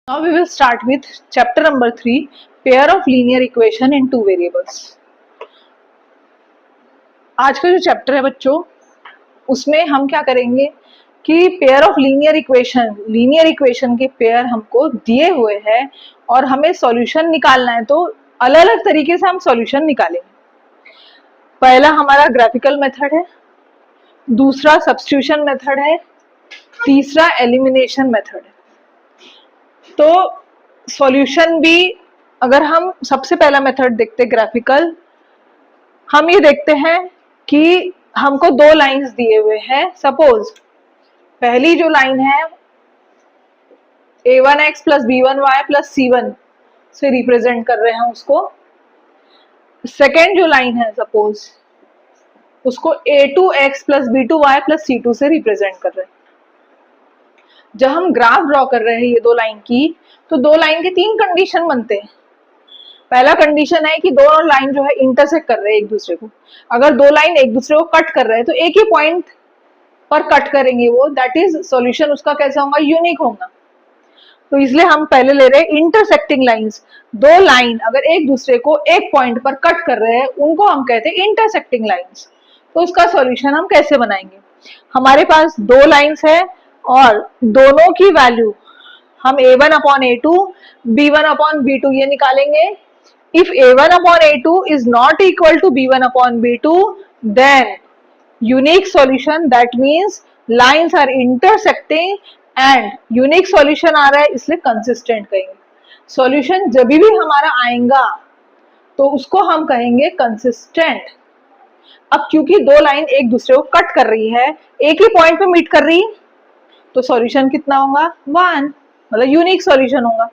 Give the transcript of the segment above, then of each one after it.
Now we will start with chapter number 3, pair of linear equation in two variables. आज का जो chapter है बच्चों, उसमें हम क्या करेंगे कि पेयर ऑफ लीनियर इक्वेशन के पेयर हमको दिए हुए हैं और हमें सॉल्यूशन निकालना है, तो अलग अलग तरीके से हम सॉल्यूशन निकालेंगे। पहला हमारा ग्राफिकल मेथड है, दूसरा सब्स्टिट्यूशन मेथड है, तीसरा एलिमिनेशन मेथड है। तो सॉल्यूशन भी अगर हम सबसे पहला मेथड देखते ग्राफिकल, हम ये देखते हैं कि हमको दो लाइंस दिए हुए हैं। सपोज पहली जो लाइन है a1x plus b1y plus c1 से रिप्रेजेंट कर रहे हैं उसको। सेकेंड जो लाइन है सपोज उसको a2x plus b2y plus c2 से रिप्रेजेंट कर रहे हैं। जब हम ग्राफ ड्रॉ कर रहे हैं ये दो लाइन की, तो दो लाइन के तीन कंडीशन बनते हैं। पहला कंडीशन है कि दोनों लाइन जो है इंटरसेक्ट कर रहे हैं एक दूसरे को। अगर दो लाइन एक दूसरे को कट कर रहे हैं तो एक ही पॉइंट पर कट करेंगे वो, दैट इज सॉल्यूशन उसका कैसा होगा, यूनिक होगा। तो इसलिए हम पहले ले रहे हैं इंटरसेक्टिंग लाइंस। दो लाइन अगर एक दूसरे को एक पॉइंट पर कट कर रहे हैं उनको हम कहते हैं इंटरसेक्टिंग लाइंस। तो उसका सॉल्यूशन हम कैसे बनाएंगे, हमारे पास दो लाइंस है और दोनों की वैल्यू हम a1 upon a2 b1 upon b2 ये निकालेंगे। If a1 upon a2 is not equal to b1 upon b2, then unique solution, that means lines are intersecting and unique solution आ रहा है इसलिए consistent कहेंगे। solution जब भी हमारा आएगा तो उसको हम कहेंगे consistent। अब क्योंकि दो लाइन एक दूसरे को कट कर रही है, एक ही पॉइंट पे मीट कर रही, तो सॉल्यूशन कितना होगा, 1, मतलब यूनिक सॉल्यूशन होगा।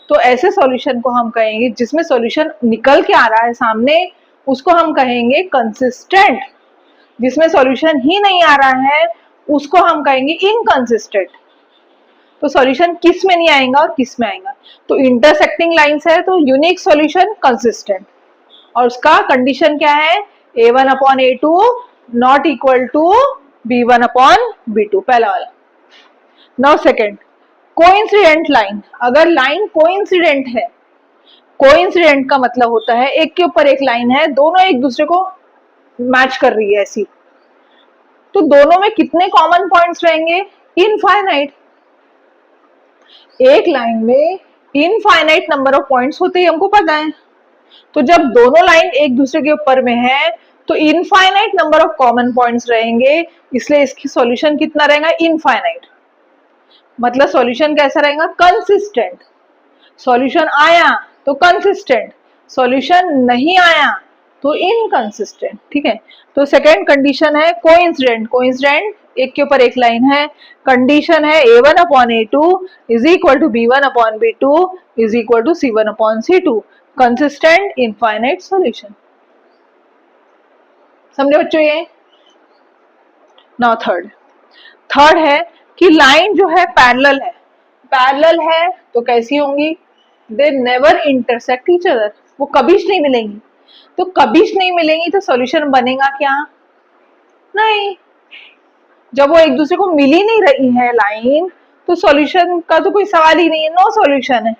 तो ऐसे सॉल्यूशन को हम कहेंगे जिसमें सॉल्यूशन निकल के आ रहा है सामने, उसको हम कहेंगे कंसिस्टेंट। जिसमें सॉल्यूशन ही नहीं आ रहा है उसको हम कहेंगे इनकंसिस्टेंट। तो सॉल्यूशन किस में नहीं आएगा और किस में आएगा, तो इंटरसेक्टिंग लाइंस है तो यूनिक सॉल्यूशन कंसिस्टेंट। और उसका कंडीशन क्या है, a1 upon a2 not equal to b1 upon b2, पहला वाला। Now second, coincident line. अगर लाइन कोइंसिडेंट है, कोइंसिडेंट का मतलब होता है एक के ऊपर एक लाइन है, दोनों एक दूसरे को मैच कर रही है ऐसी, तो दोनों में कितने कॉमन पॉइंट्स रहेंगे, इनफाइनाइट। एक लाइन में इनफाइनाइट नंबर ऑफ पॉइंट्स होते ही हमको पता है। तो जब दोनों लाइन एक दूसरे के ऊपर में है तो infinite number of common points रहेंगे, इसलिए इसकी सॉल्यूशन कितना रहेगा, इनफाइनाइट। मतलब सॉल्यूशन कैसा रहेगा, कंसिस्टेंट। सॉल्यूशन आया तो कंसिस्टेंट, सॉल्यूशन नहीं आया तो इनकंसिस्टेंट। ठीक है, तो सेकेंड कंडीशन है कोइंसिडेंट। कोइंसिडेंट एक के ऊपर एक लाइन है, कंडीशन है a1 upon a2 is equal to b1 upon b2 is equal to c1 upon c2, consistent infinite solution. समझे बच्चों ये। नाउ थर्ड है कि लाइन जो है पैरेलल है तो कैसी होंगी, they never intersect each other, वो कभी नहीं मिलेंगी। तो कभी नहीं मिलेंगी तो सॉल्यूशन बनेगा क्या, नहीं। जब वो एक दूसरे को मिल ही नहीं रही है लाइन, तो सॉल्यूशन का तो कोई सवाल ही नहीं है, नो सॉल्यूशन है,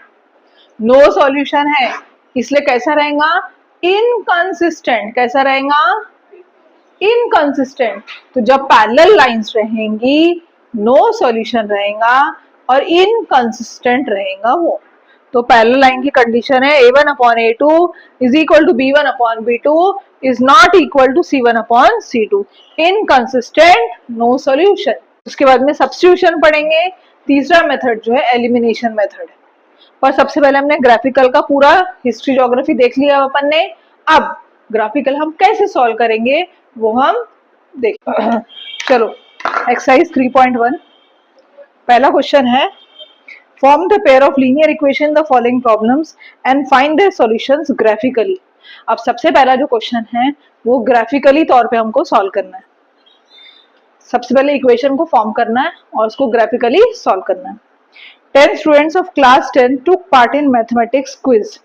नो सॉल्यूशन है। इसलिए कैसा रहेगा, इनकंसिस्टेंट। कैसा रहेगा, इनकंसिस्टेंट। तो जब पैरेलल लाइंस रहेंगी नो सॉल्यूशन रहेगा और इनकंसिस्टेंट रहेगा वो। तो पैरेलल लाइन की कंडीशन है a1 upon a2 is equal to b1 upon b2 is not equal to c1 upon c2, inconsistent, no solution. उसके बाद में सब्स्टिट्यूशन पढ़ेंगे। तीसरा मेथड जो है एलिमिनेशन मेथड है। पर सबसे पहले हमने ग्राफिकल का पूरा हिस्ट्री ज्योग्राफी देख लिया अपन ने। अब ग्राफिकल हम कैसे सॉल्व करेंगे वो हम देख चलो एक्सरसाइज 3.1 पहला क्वेश्चन है, form the pair of linear equation the following problems and find their solutions graphically. अब सबसे पहला जो क्वेश्चन है वो ग्राफिकली तौर पे हमको सॉल्व करना है। सबसे पहले इक्वेशन को फॉर्म करना है और उसको ग्राफिकली सॉल्व करना है। 10 students of class 10 took part in mathematics quiz.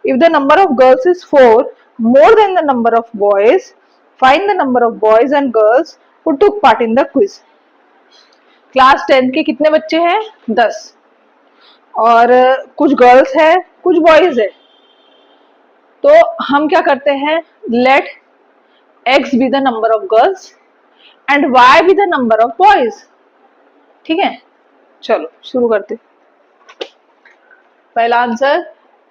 If the number of girls is 4 more than the number of boys, find the number of boys and girls who took part in the quiz. Class 10 के कितने बच्चे हैं, 10। और कुछ girls है कुछ boys है। तो हम क्या करते हैं, let x be the number of girls and y be the number of boys. ठीक है, चलो शुरू करते। पहला आंसर,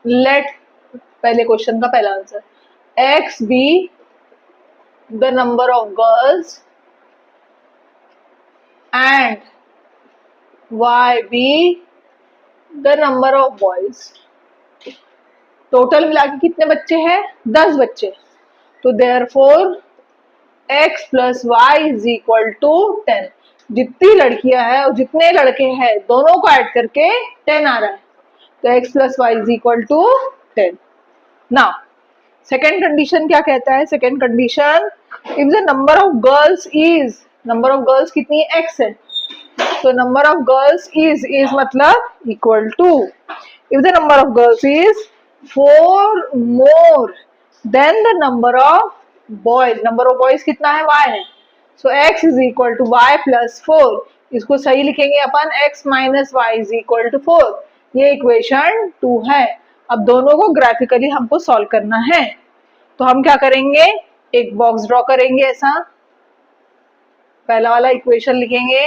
लेट, पहले क्वेश्चन का पहला answer, x be the number of girls and y be the number of boys. Total मिला के कितने बच्चे हैं, 10 बच्चे। तो therefore x plus Y is equal to 10। जितनी लड़कियां हैं और जितने लड़के हैं दोनों को ऐड करके 10 आ रहा है। तो x plus Y is equal to 10। Now second condition क्या कहता है, second condition, if the number of girls is, number of girls कितनी है, x है, तो नंबर ऑफ गर्ल्स इज मतलब equal to, if the number of girls is 4 more than the number of boys, number of boys कितना है, y है, so x is equal to y plus 4। इसको सही लिखेंगे अपन, x minus Y is equal to 4। ये equation 2 है। अब दोनों को ग्राफिकली हमको सॉल्व करना है, तो हम क्या करेंगे, एक बॉक्स ड्रॉ करेंगे ऐसा, पहला वाला इक्वेशन लिखेंगे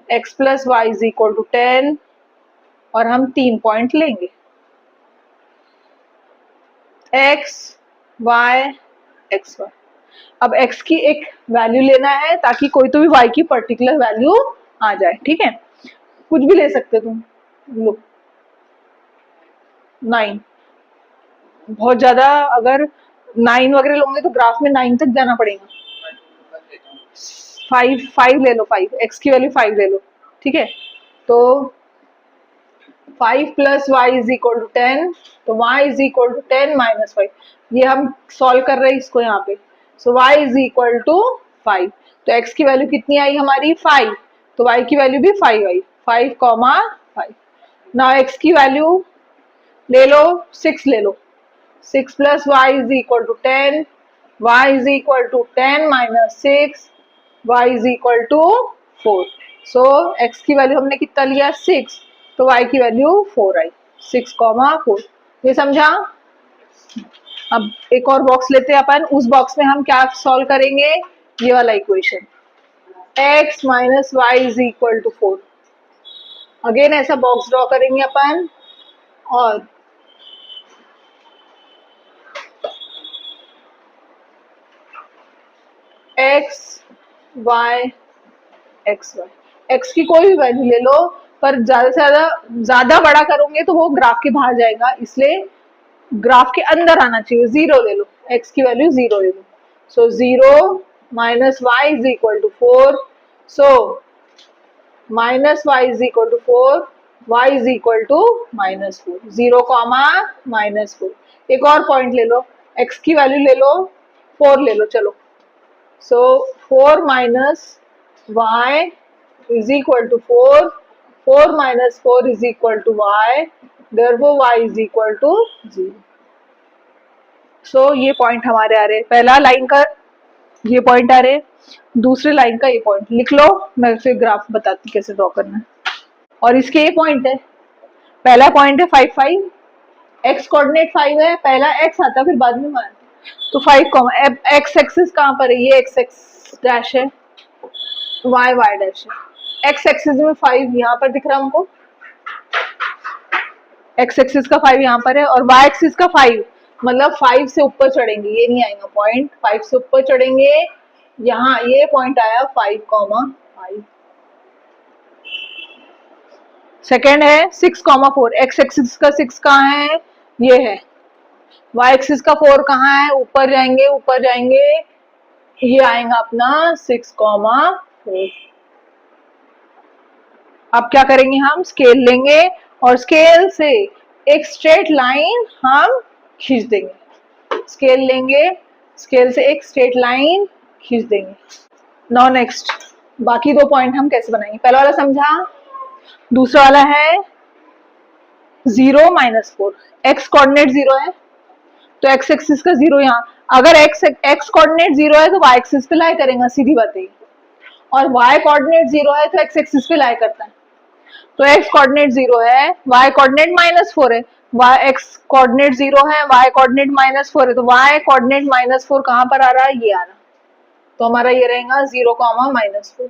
x plus Y is equal to 10 और हम 3 पॉइंट लेंगे, x y x y। अब x की एक वैल्यू लेना है ताकि कोई तो भी y की पर्टिकुलर वैल्यू आ जाए। ठीक है, कुछ भी ले सकते तुम, लो 9, बहुत ज्यादा अगर 9 वगैरह लोगे तो ग्राफ में 9 तक जाना पड़ेगा। 5 ले लो, 5 x की वैल्यू 5 ले लो। ठीक है, तो 5 plus Y is equal to 10, तो y is equal to 10 minus 5। ये हम सॉल्व कर रहे हैं इसको यहाँ पे, सो y इज इक्वल टू 5। तो x की वैल्यू कितनी आई हमारी, 5, तो y की वैल्यू भी 5 आई, 5 कॉमा 5। ना x की वैल्यू ले लो, 6 ले लो, 6 plus Y is equal to 10, y is equal to 10 minus 6, y is equal to 4। So x की वैल्यू हमने कितना लिया, 6, तो y की वैल्यू 4 आई, 6 कॉमा 4। ये समझा। अब एक और बॉक्स लेते हैं अपन, उस बॉक्स में हम क्या सॉल्व करेंगे, ये वाला equation, x minus Y is equal to 4। Again ऐसा बॉक्स ड्रॉ करेंगे अपन और x y x y, x की कोई भी वैल्यू ले लो, पर ज्यादा से ज्यादा बड़ा करोगे तो वो ग्राफ के बाहर जाएगा, इसलिए ग्राफ के अंदर आना चाहिए। 0 ले लो, x की वैल्यू 0 ले लो, so 0 minus Y is equal to 4, so minus Y is equal to 4, y is equal to minus 4, 0 comma minus 4। एक और पॉइंट ले लो, x की वैल्यू ले लो 4 ले लो, चलो, सो 4 minus y is equal to 4, 4 minus 4 is equal to y, therefore y is equal to 0। सो ये point हमारे आ रहे, पहला लाइन का ये पॉइंट आ रहे, दूसरे लाइन का ये पॉइंट लिख लो, मैं फिर ग्राफ बताती कैसे ड्रॉ करना है। और इसके ये पॉइंट है, पहला पॉइंट है 5 5, x कोऑर्डिनेट 5 है, पहला x आता फिर बाद में y, तो 5 कॉमा x एक्सिस कहाँ पर है, ये x x डैश है, y y डैश है, x एक्सिस में 5 यहाँ पर दिख रहा है हमको, x एक्सिस का 5 यहाँ पर है और y एक्सिस का 5, मतलब 5 से ऊपर चढ़ेंगे, ये नहीं आएगा पॉइंट, 5 से ऊपर चढ़ेंगे, यहाँ ये पॉइंट आया 5 कॉमा 5। सेकेंड है 6 कॉमा 4, x एक्सिस का 6 कहाँ है, ये है, y एक्सिस का 4 कहाँ है, ऊपर जाएंगे ऊपर जाएंगे, ये आएगा अपना 6 कॉमा 4। अब क्या करेंगे, हम स्केल लेंगे और स्केल से एक स्ट्रेट लाइन हम खींच देंगे, स्केल लेंगे, स्केल से एक स्ट्रेट लाइन खींच देंगे। नाउ नेक्स्ट, बाकी 2 पॉइंट हम कैसे बनाएंगे, पहला वाला समझा, दूसरा वाला है 0 माइनस 4, x कोऑर्डिनेट 0 है तो x एक्सिस का 0 यहाँ, अगर x कोऑर्डिनेट 0 है तो y एक्सिस पे लाई करेगा, सीधी बात है, और y कोऑर्डिनेट 0 है तो x एक्सिस पे लाई करता है। तो x कोऑर्डिनेट 0 है, y कोऑर्डिनेट -4 है, x कोऑर्डिनेट 0 है, y कोऑर्डिनेट -4 है, तो y कोऑर्डिनेट -4 कहां पर आ रहा है, ये आ रहा, तो हमारा ये रहेगा 0, -4।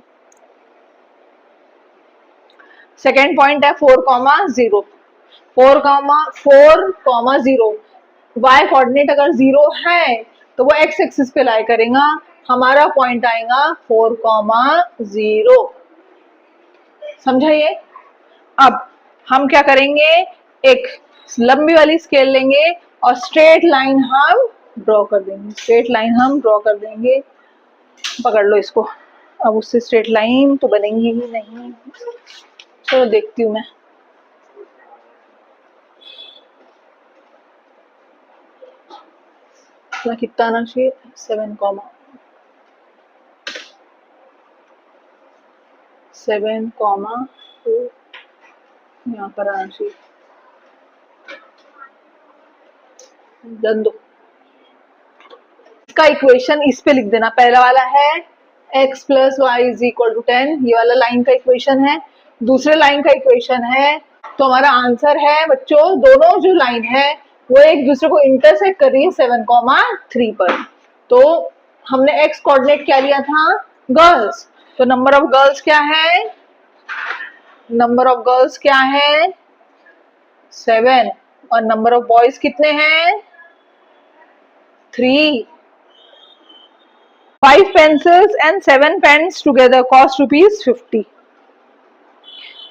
सेकेंड पॉइंट है 4, 0, 4, 0, y कोऑर्डिनेट अगर 0 है तो वो x एक्सिस पे लाई करेगा, हमारा पॉइंट आएगा 4, 0। समझा ये? अब हम क्या करेंगे, एक लंबी वाली स्केल लेंगे और स्ट्रेट लाइन हम ड्रॉ कर देंगे, स्ट्रेट लाइन हम ड्रॉ कर देंगे। पकड़ लो इसको। अब उससे स्ट्रेट लाइन तो बनेगी ही नहीं, चलो देखती हूँ मैं। कितना आना चाहिए, 7, 7, यहाँ पर आना चाहिए, डन दो। इसका इक्वेशन इस पे लिख देना, पहला वाला है x + y = 10, ये वाला लाइन का इक्वेशन है। दूसरे लाइन का इक्वेशन है, तो हमारा आंसर है बच्चों, दोनों जो लाइन है वो एक दूसरे को इंटरसेक्ट कर रही है 7, 3 पर। तो हमने x कोऑर्डिनेट क्या लिया था, गर्ल्स, तो नंबर ऑफ गर्ल्स क्या है, नंबर ऑफ गर्ल्स क्या है 7, और नंबर ऑफ बॉयज कितने हैं 3। 5 pencils and 7 pens together cost ₹50,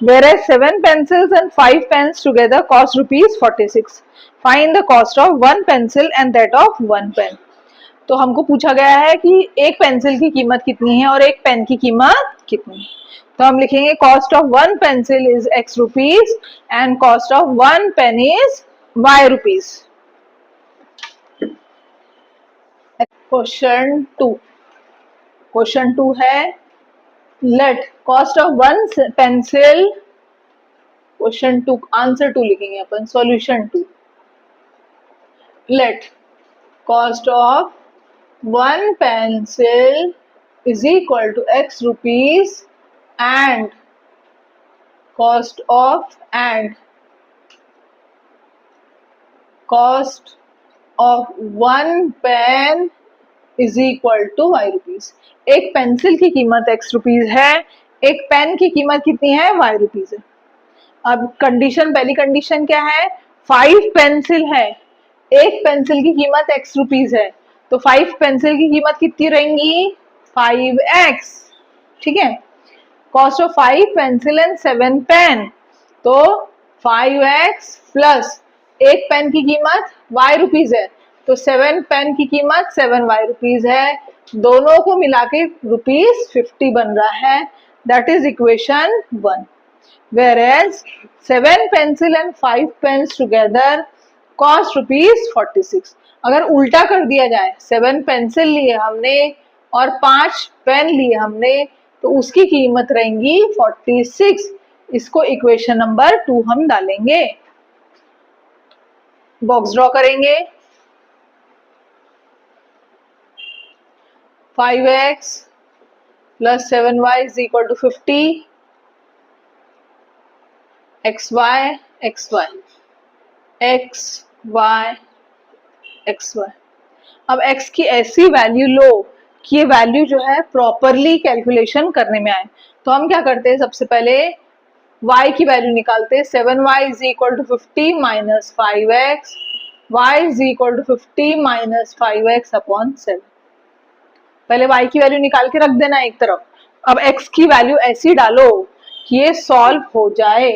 whereas 7 pencils and 5 pens together cost ₹46. Find the cost of 1 pencil and that of 1 pen. तो हमको पूछा गया है कि एक पेंसिल की कीमत कितनी है और एक पेन की कीमत कितनी है, तो हम लिखेंगे cost of 1 pencil is X rupees and cost of 1 pen is Y rupees. Question 2, question 2 है let cost of 1 pencil, question 2 answer 2 लिखेंगे अपन, solution 2। Let cost of 1 pencil is equal to X rupees and cost of one pen is equal to Y rupees। एक pencil की कीमत X rupees है, एक pen की कीमत कितनी है Y रुपीज है। अब कंडीशन, पहली कंडीशन क्या है, 5 पेंसिल है, एक पेंसिल की कीमत X रुपीज है, तो 5 पेंसिल की कीमत कितनी रहेंगी 5x, ठीक है। Cost of 5 pencil and 7 pen, तो 5x प्लस एक पेन की कीमत Y रुपीज है, तो 7 पेन की कीमत 7Y रुपीज है, दोनों को मिला के ₹50 बन रहा है, that is equation 1। whereas 7 pencil and 5 pens together cost ₹46। अगर उल्टा कर दिया जाए, 7 पेंसिल लिए हमने और 5 पेन लिए हमने, तो उसकी कीमत रहेंगी 46। इसको इक्वेशन नंबर 2 हम डालेंगे, बॉक्स ड्रॉ करेंगे। 5x plus 7y is equal to 50, xy, xy, xy, xy। अब x की ऐसी वैल्यू लो कि ये वैल्यू जो है प्रॉपरली कैलकुलेशन करने में आए, तो हम क्या करते हैं, सबसे पहले y की वैल्यू निकालते हैं। 7y is equal to 50 minus 5x, y is equal to 50 minus 5x upon 7। पहले y की वैल्यू निकाल के रख देना एक तरफ। अब x की वैल्यू ऐसी डालो कि ये सॉल्व हो जाए।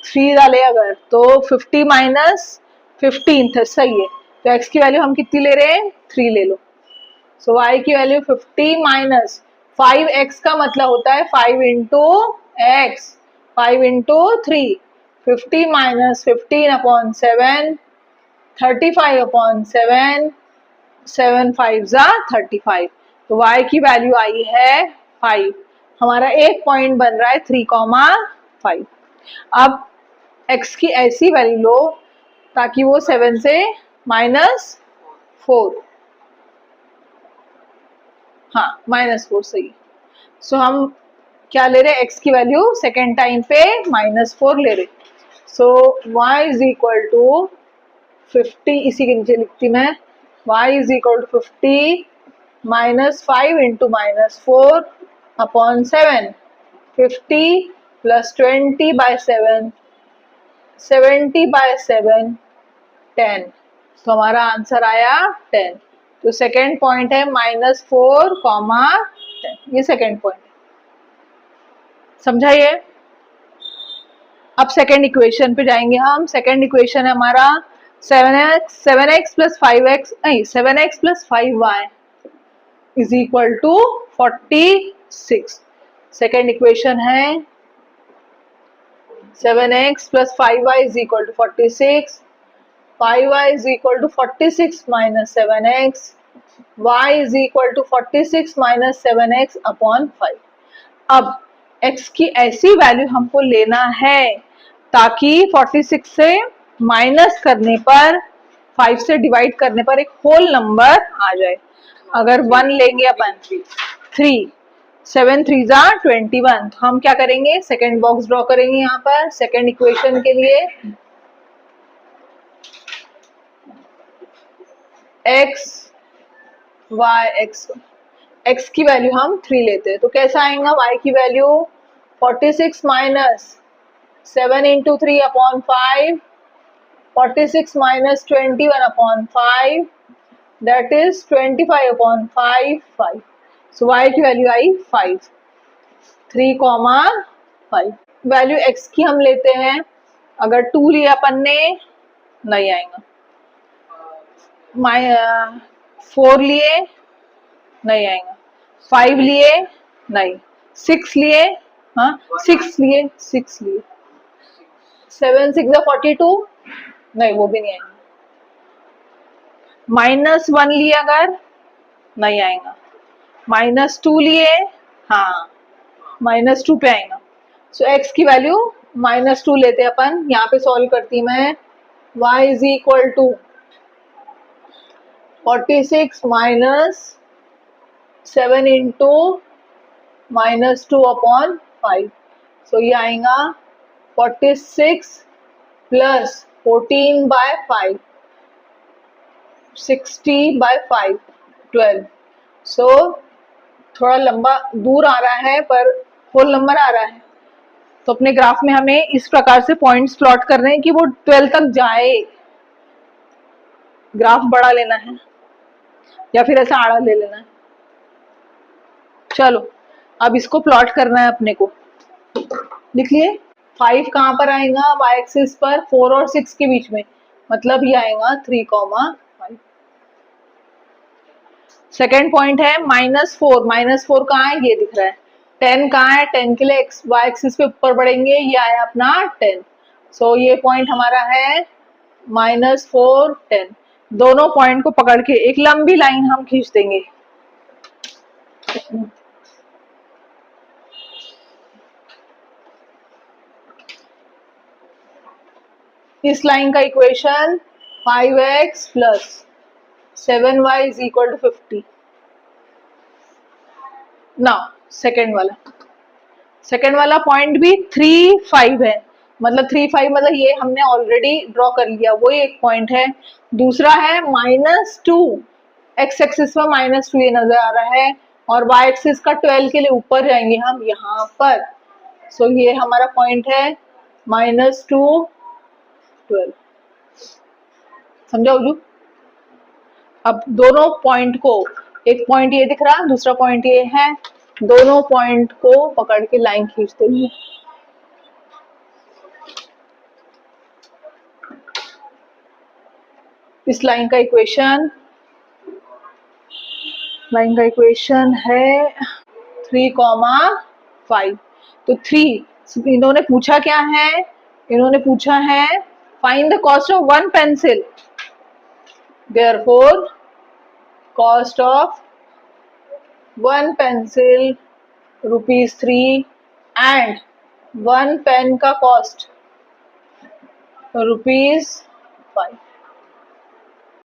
3 डाले अगर तो 50 माइनस 15 सही है, तो x की वैल्यू हम कितनी ले रहे हैं 3 ले लो। सो y की वैल्यू 50 माइनस 5x का मतलब होता है 5 into x, 5 into 3, 50 minus 15 upon 7, 35 upon 7, 7 5 जा 35, तो y की वैल्यू आई है 5। हमारा एक पॉइंट बन रहा है 3,5। अब x की ऐसी वैल्यू लो ताकि वो 7 से -4, हाँ -4 सही। सो हम क्या ले रहे, x की वैल्यू सेकेंड टाइम पे -4 ले रहे। So y is equal to 50, इसी के नीचे लिखती मैं, y is equal to 50 -5 into -4 upon 7, 50 plus 20/7, 70/7, 10। तो हमारा आंसर आया 10। तो सेकेंड पॉइंट है -4, 10, ये सेकेंड पॉइंट समझा ये। अब सेकेंड इक्वेशन पे जाएंगे हम। सेकेंड इक्वेशन है हमारा 7x प्लस 5x, नहीं 7x plus 5y is equal to 46। Second equation है 7x plus 5y is equal to 46, 5y is equal to 46 minus 7x, y is equal to 46 minus 7x upon 5। अब x की ऐसी value हमको लेना है ताकि 46 से माइनस करने पर, 5 से डिवाइड करने पर एक होल नंबर आ जाए। अगर 1 लेंगे अपन 3, 7 3 जा 21, तो हम क्या करेंगे, सेकेंड बॉक्स ड्रॉ करेंगे यहाँ पर सेकेंड इक्वेशन के लिए। x की वैल्यू हम 3 लेते हैं, तो कैसा आएगा y की value 46 minus 7 into 3 upon 5, 46 minus 21 upon 5, that is 25 upon 5। So y की वैल्यू आई 5, 3,5। वैल्यू x की हम लेते हैं, अगर 2 लिया अपन ने नहीं आएगा, 4 लिए नहीं आएगा, 5 लिए नहीं, 6 लिए, हाँ 6 लिए, 7 6 42, नहीं वो भी नहीं आएगा। -1 लिए अगर नहीं आएगा, -2 लिए, हाँ -2 पे आएगा। सो x की वैल्यू -2 लेते अपन, यहाँ पे सॉल्व करती मैं, y is equal to 46 minus 7 into -2 upon 5, so ये आएगा 46 प्लस 14/5, 60/5, 12। सो थोड़ा लंबा दूर आ रहा है पर होल नंबर आ रहा है, तो अपने ग्राफ में हमें इस प्रकार से पॉइंट्स प्लॉट करने हैं कि वो 12 तक जाए। ग्राफ बड़ा लेना है या फिर ऐसा आड़ा ले लेना है। चलो अब इसको प्लॉट करना है अपने को, लिख लिए। 5 कहाँ पर आएगा, y एक्सिस पर 4 और 6 के बीच में, मतलब ये आएगा 3,5। सेकेंड पॉइंट है -4, -4 कहाँ है, ये दिख रहा है। 10 कहाँ है, 10 के लिए y एक्सिस पे ऊपर बढ़ेंगे, ये आया अपना 10। सो ये पॉइंट हमारा है -4, 10। दोनों पॉइंट को पकड़ के एक लंबी लाइन हम खींच देंगे। इस लाइन का equation 5x plus 7y is equal to 50। Now second वाला पॉइंट भी 3 5 है, मतलब 3 5 मतलब ये हमने ऑलरेडी ड्रॉ कर लिया, वो एक पॉइंट है। दूसरा है -2, x एक्सिस पर -2 ये नजर आ रहा है, और y एक्सिस का 12 के लिए ऊपर जाएंगे हम यहाँ पर। सो ये हमारा पॉइंट है -2, 12। समझा उजू? अब दोनों पॉइंट को, एक पॉइंट ये दिख रहा, दूसरा पॉइंट ये है, दोनों पॉइंट को पकड़ के लाइन खींच देंगे। इस लाइन का इक्वेशन है 3,5। तो 3 इन्होंने पूछा क्या है, इन्होंने पूछा है find the cost of 1 pencil, therefore cost of 1 pencil ₹3 and 1 pen का कॉस्ट ₹5।